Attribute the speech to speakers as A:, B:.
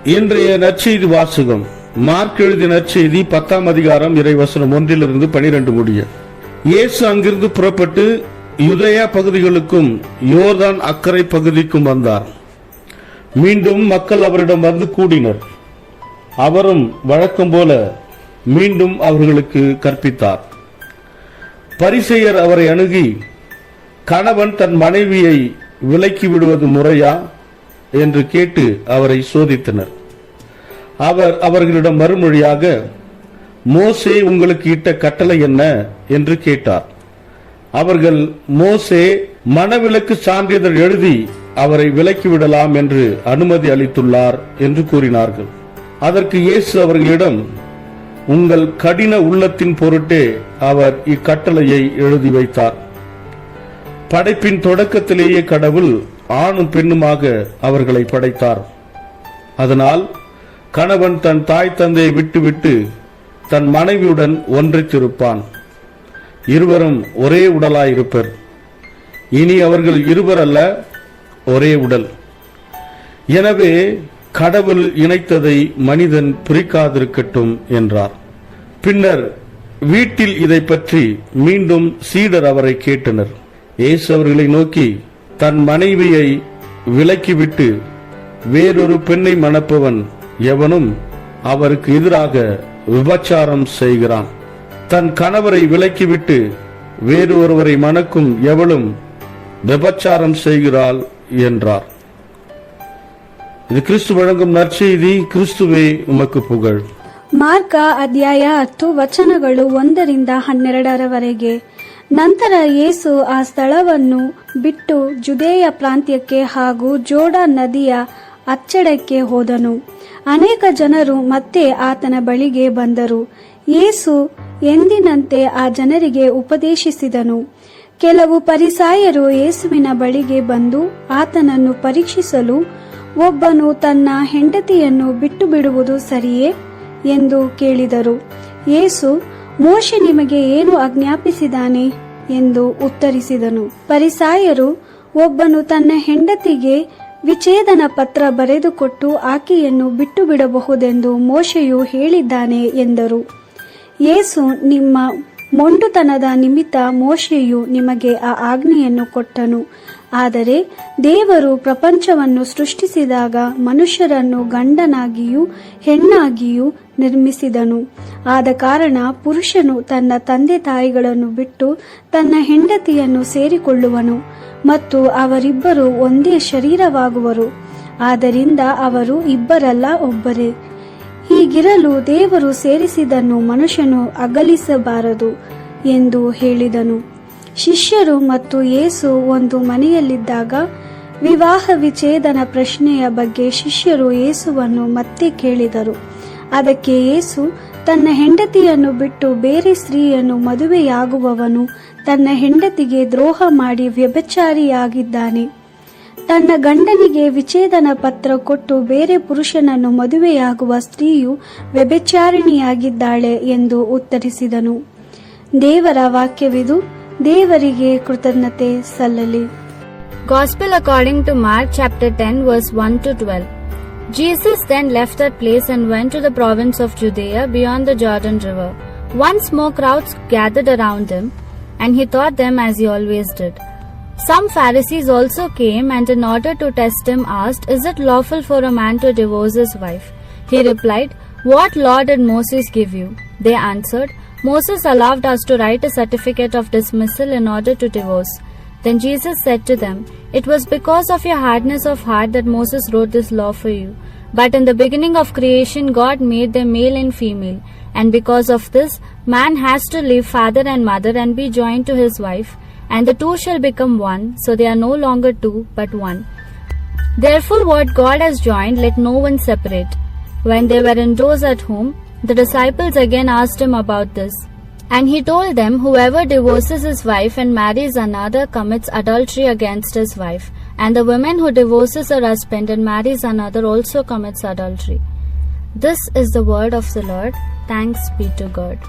A: இன்றைய நற்செய்தி வாசகம் மார்க் எழுதிய நற்செய்தி 10ஆம் அதிகாரம் இறைவசனம் 1-12 முடிய. இயேசு அங்கிருந்து புறப்பட்டு யூதேயா பகுதிகளுக்கும் யோர்தான் அக்கரை பகுதிக்கும் வந்தார். மீண்டும் மக்கள் அவரிடம் வந்து கூடினர். அவரும் வழக்கம் போல மீண்டும் அவர்களுக்கு கற்பித்தார். பரிசேயர் அவரை அணுகி, கணவன் தன் மனைவியை விலக்கி விடுவது முறையா என்று கேட்டு அவரை சோதித்தனர். அவர் அவர்களிடம் மறுமொழியாக, மோசே உங்களுக்கு இட்ட கட்டளை என்ன என்று கேட்டார். அவர்கள், மோசே மணவிலக்கு சான்றிதழ் எழுதி அவரை விலக்கிவிடலாம் என்று அனுமதி அளித்துள்ளார் என்று கூறினார்கள். அதற்கு இயேசு அவர்களிடம், உங்கள் கடின உள்ளத்தின் பொருட்டே அவர் இக்கட்டளையை எழுதி வைத்தார். படைப்பின் தொடக்கத்திலேயே கடவுள் ஆணும் பெண்ணுமாக அவர்களை படைத்தார். அதனால் கணவன் தன் தாய் தந்தையை விட்டுவிட்டு தன் மனைவியுடன் ஒன்றித்திருப்பான். இருவரும் ஒரே உடலாயிருப்பர். இனி அவர்கள் இருவர் அல்ல, ஒரே உடல். எனவே கடவுள் இணைத்ததை மனிதன் பிரிக்காதிருக்கட்டும் என்றார். பின்னர் வீட்டில் இதை பற்றி மீண்டும் சீடர் அவரை கேட்டனர். இயேசு அவர்களை நோக்கி, தன் மனைவியை விலக்கிவிட்டு வேறொரு பெண்ணை மணப்பவன் எவனும் அவருக்கு எதிராக விபச்சாரம் செய்கிறான். தன் கணவரை விலக்கிவிட்டு வேறு ஒருவரை மணக்கும் எவளும் விபச்சாரம் செய்கிறாள் என்றார். இது கிறிஸ்து வழங்கும் நற்செய்தி. கிறிஸ்துவே உமக்கு புகழ்.
B: ಮಾರ್ಕ ಅಧ್ಯಾಯ 10 ವಚನಗಳು 1-12 ನಂತರ ಯೇಸು ಆ ಸ್ಥಳವನ್ನು ಬಿಟ್ಟು ಜುದೇಯ ಪ್ರಾಂತ್ಯಕ್ಕೆ ಹಾಗೂ ಜೋರ್ಡಾನ್ ನದಿಯ ಅಚ್ಚಡಕ್ಕೆ ಹೋದನು. ಅನೇಕ ಜನರು ಮತ್ತೆ ಆತನ ಬಳಿಗೆ ಬಂದರು. ಯೇಸು ಎಂದಿನಂತೆ ಆ ಜನರಿಗೆ ಉಪದೇಶಿಸಿದನು. ಕೆಲವು ಫರಿಸಾಯರು ಯೇಸುವಿನ ಬಳಿಗೆ ಬಂದು ಆತನನ್ನು ಪರೀಕ್ಷಿಸಲು, ಒಬ್ಬನು ತನ್ನ ಹೆಂಡತಿಯನ್ನು ಬಿಟ್ಟು ಬಿಡುವುದು ಸರಿಯೇ ಎಂದು ಕೇಳಿದರು. ಯೇಸು, ಮೋಶೆ ನಿಮಗೆ ಏನು ಆಜ್ಞಾಪಿಸಿದಾನೆ ಎಂದು ಉತ್ತರಿಸಿದನು. ಫರಿಸಾಯರು, ಒಬ್ಬನು ತನ್ನ ಹೆಂಡತಿಗೆ ವಿಚ್ಛೇದನ ಪತ್ರ ಬರೆದುಕೊಟ್ಟು ಆಕೆಯನ್ನು ಬಿಟ್ಟು ಬಿಡಬಹುದೆಂದು ಮೋಶೆಯು ಹೇಳಿದ್ದಾನೆ ಎಂದರು. ಯೇಸು, ನಿಮ್ಮ ಮೊಂಡುತನದ ನಿಮಿತ್ತ ಮೋಶೆಯು ನಿಮಗೆ ಆ ಆಜ್ಞೆಯನ್ನು ಕೊಟ್ಟನು. ಆದರೆ ದೇವರು ಪ್ರಪಂಚವನ್ನು ಸೃಷ್ಟಿಸಿದಾಗ ಮನುಷ್ಯರನ್ನು ಗಂಡನಾಗಿಯೂ ಹೆಣ್ಣಾಗಿಯೂ ನಿರ್ಮಿಸಿದನು. ಆದ ಕಾರಣ ಪುರುಷನು ತನ್ನ ತಂದೆ ತಾಯಿಗಳನ್ನು ಬಿಟ್ಟು ತನ್ನ ಹೆಂಡತಿಯನ್ನು ಸೇರಿಕೊಳ್ಳುವನು ಮತ್ತು ಅವರಿಬ್ಬರು ಒಂದೇ ಶರೀರವಾಗುವರು. ಆದ್ದರಿಂದ ಅವರು ಇಬ್ಬರಲ್ಲ, ಒಬ್ಬರೇ. ಹೀಗಿರಲು ದೇವರು ಸೇರಿಸಿದ್ದನ್ನು ಮನುಷ್ಯನು ಅಗಲಿಸಬಾರದು ಎಂದು ಹೇಳಿದನು. ಶಿಷ್ಯರು ಮತ್ತು ಯೇಸು ಒಂದು ಮನೆಯಲ್ಲಿದ್ದಾಗ ವಿವಾಹ ವಿಚ್ಛೇದನ ಪ್ರಶ್ನೆಯ ಬಗ್ಗೆ ಶಿಷ್ಯರು ಯೇಸುವನ್ನು ಮತ್ತೆ ಕೇಳಿದರು. ಅದಕ್ಕೆ ಯೇಸು, ತನ್ನ ಹೆಂಡತಿಯನ್ನು ಬಿಟ್ಟು ಬೇರೆ ಸ್ತ್ರೀಯನ್ನು ಮದುವೆಯಾಗುವವನು ತನ್ನ ಹೆಂಡತಿಗೆ ದ್ರೋಹ ಮಾಡಿ ವ್ಯಭಿಚಾರಿಯಾಗಿದ್ದಾನೆ. ತನ್ನ ಗಂಡನಿಗೆ ವಿಚ್ಛೇದನ ಪತ್ರ ಕೊಟ್ಟು ಬೇರೆ ಪುರುಷನನ್ನು ಮದುವೆಯಾಗುವ ಸ್ತ್ರೀಯು ವ್ಯಭಿಚಾರಿಣಿಯಾಗಿದ್ದಾಳೆ ಎಂದು ಉತ್ತರಿಸಿದನು. ದೇವರ ವಾಕ್ಯವಿದು. ದೇವರಿಗೆ ಕೃತಜ್ಞತೆ ಸಲ್ಲಲಿ.
C: Gospel according to Mark chapter 10 verse 1-12. Jesus then left that place and went to the province of Judea beyond the Jordan River. Once more crowds gathered around him, and he taught them as he always did. Some Pharisees also came and in order to test him asked, "Is it lawful for a man to divorce his wife?" He replied, "What law did Moses give you?" They answered, "Moses allowed us to write a certificate of dismissal in order to divorce." Then Jesus said to them, "It was because of your hardness of heart that Moses wrote this law for you. But in the beginning of creation God made them male and female. And because of this, man has to leave father and mother and be joined to his wife, and the two shall become one, so they are no longer two, but one. Therefore what God has joined, let no one separate." When they were indoors at home, the disciples again asked him about this. And he told them, "Whoever divorces his wife and marries another commits adultery against his wife, and the woman who divorces her husband and marries another also commits adultery." This is the word of the Lord. Thanks be to God.